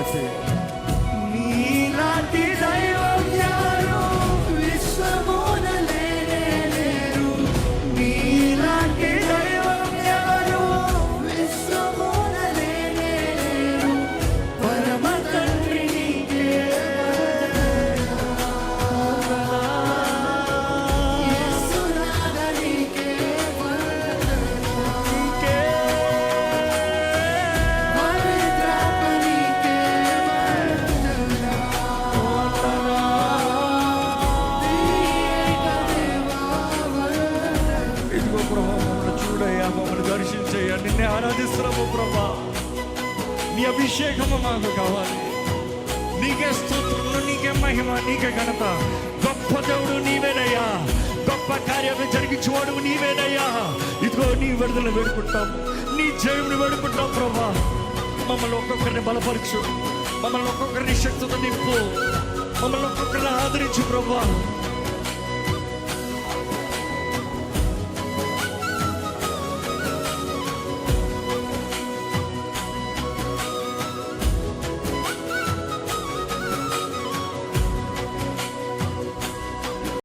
బట్టి నీలాంటి దైవం ఎవరు విశ్వమున లేనే లేరు. నీలాంటి దైవం ఎవరు విశ్వమున లేనే లేరు. పరమ తండ్రి నీకే యేసునాథ నీకే దర్శించయ్యా. నిన్నే ఆరాధిస్తున్నాము ప్రభా. నీ అభిషేకము మాకు కావాలి. నీకే స్తోత్రములు, నీకే మహిమ, నీకే ఘనత. గొప్ప దేవుడు నీవేనయ్యా. గొప్ప కార్యాలు జరిగించేవాడు నీవేనయ్యా. ఇదిగో నీ విడుదల వేడుకుంటాం, నీ జయముని వేడుకుంటాం ప్రభా. మమ్మల్ని ఒక్కొక్కరిని బలపరచు, మమ్మల్ని ఒక్కొక్కరిని శక్తితో నింపు, మమ్మల్ని ఒక్కొక్కరిని ఆదరించు ప్రభా.